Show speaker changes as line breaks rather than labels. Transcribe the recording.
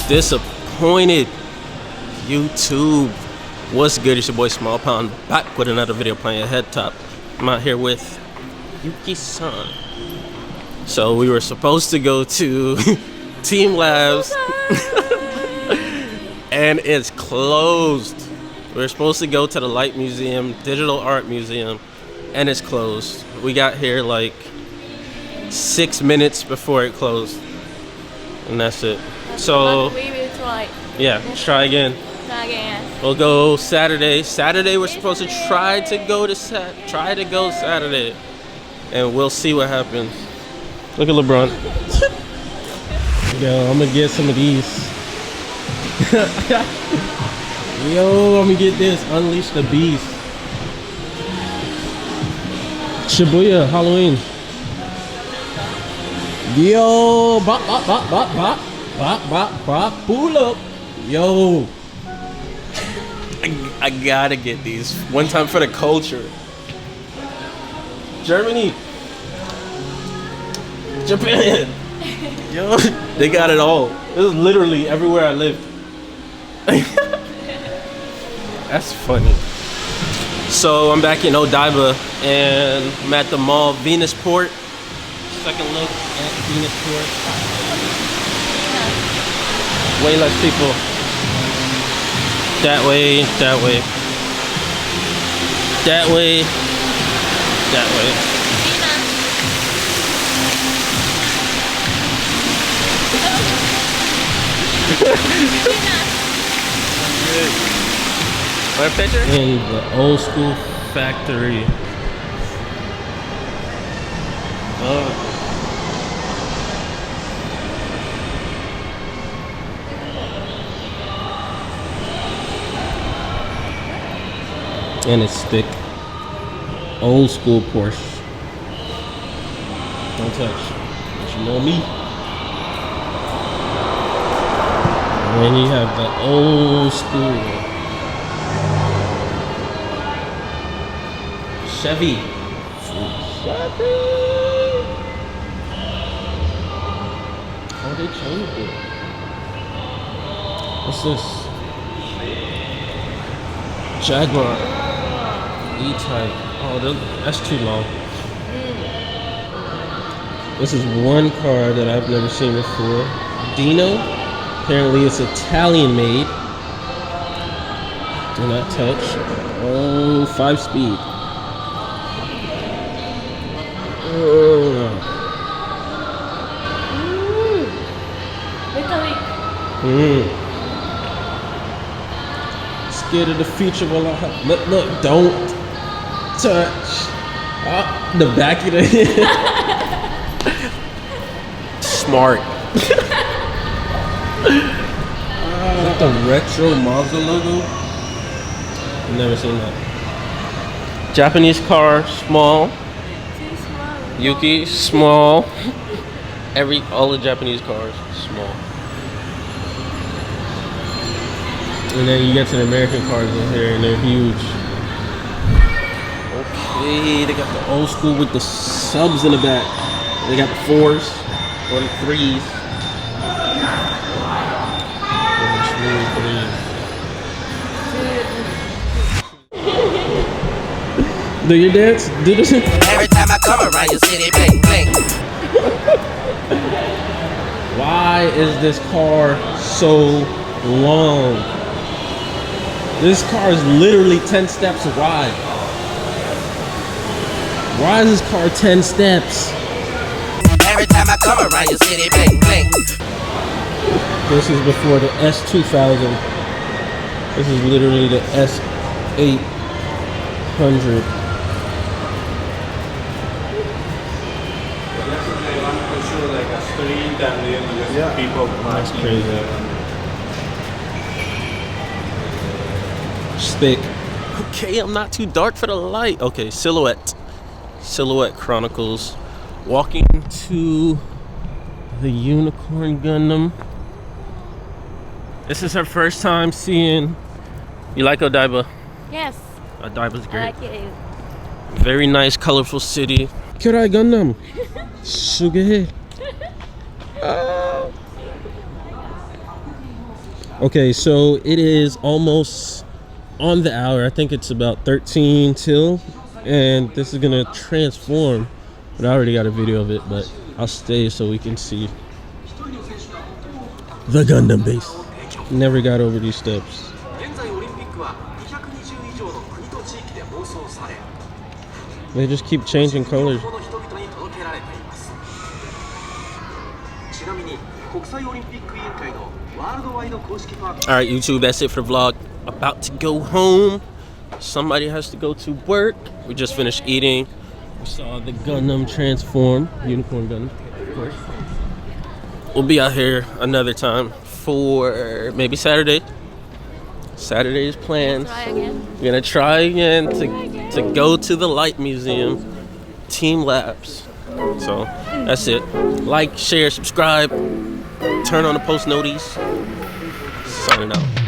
Disappointed. YouTube. What's good? It's your boy Small Pound back with another video playing head top. I'm out here with Yuki-san. So we were supposed to go to Team Labs and it's closed. We were supposed to go to the Light Museum, Digital Art Museum, and it's closed. We got here like 6 minutes before it closed, and that's it. So
we will try.
Yeah, try again.
Try again.
We'll go Saturday. Saturday we're supposed to try to go Saturday, and we'll see what happens. Look at LeBron. Yo, I'm gonna get some of these. Yo, I'm gonna get this. Unleash the Beast. Shibuya Halloween. Yo, bop, bop, bop, bop, bop, bop, bop, bop, pull up. Yo, I gotta get these one time for the culture. Germany, Japan. Yo, they got it all. It was literally everywhere I lived. That's funny. So I'm back in Odaiba and I'm at the mall Venusport. Second look at Venusport. Way less people. That way, that way. That way, that way. Want a picture? In the old school factory. And it's thick. Old school Porsche. Don't touch. But you know me. And then you have the old school Chevy. Oh, they changed it. What's this? Jaguar E-Type. Oh, that's too long. This is one car that I've never seen before. Dino. Apparently it's Italian made. Do not touch. Oh, 5-speed. Scared of the future. Well, look, don't touch. The back of the head. Smart. Is that the retro Mazda logo? I've never seen that. Japanese car, small. Yuki, small. All the Japanese cars, small. And then you get to the American cars in here and they're huge. Okay, they got the old school with the subs in the back. They got the 4s or the 3s. Do your dance? Do this. Every time I come around your city, bling, bling. Why is this car so long? This car is literally 10 steps wide. Why is this car 10 steps? Every time I come around your city, bling, bling. This is before the S2000. This is literally the S800. Yeah, people. That's crazy. Stick. Okay, I'm not too dark for the light. Okay, Silhouette Chronicles. Walking to the Unicorn Gundam. This is her first time seeing. You like Odaiba?
Yes.
Odaiba's great.
I like it.
Very nice, colorful city. Kuty Gundam. Sugar. Okay, so it is almost on the hour. I think it's about 13 till, and this is gonna transform. But I already got a video of it, but I'll stay so we can see the Gundam base. Never got over these steps. They just keep changing colors. Alright, YouTube, that's it for the vlog. About to go home. Somebody has to go to work. We just finished eating. We saw the Gundam transform. Unicorn Gundam, of course. We'll be out here another time for maybe Saturday. Saturday is planned. We're gonna try again to go to the Light Museum. Team Labs. So that's it. Like, share, subscribe, turn on the post notice. Signing out.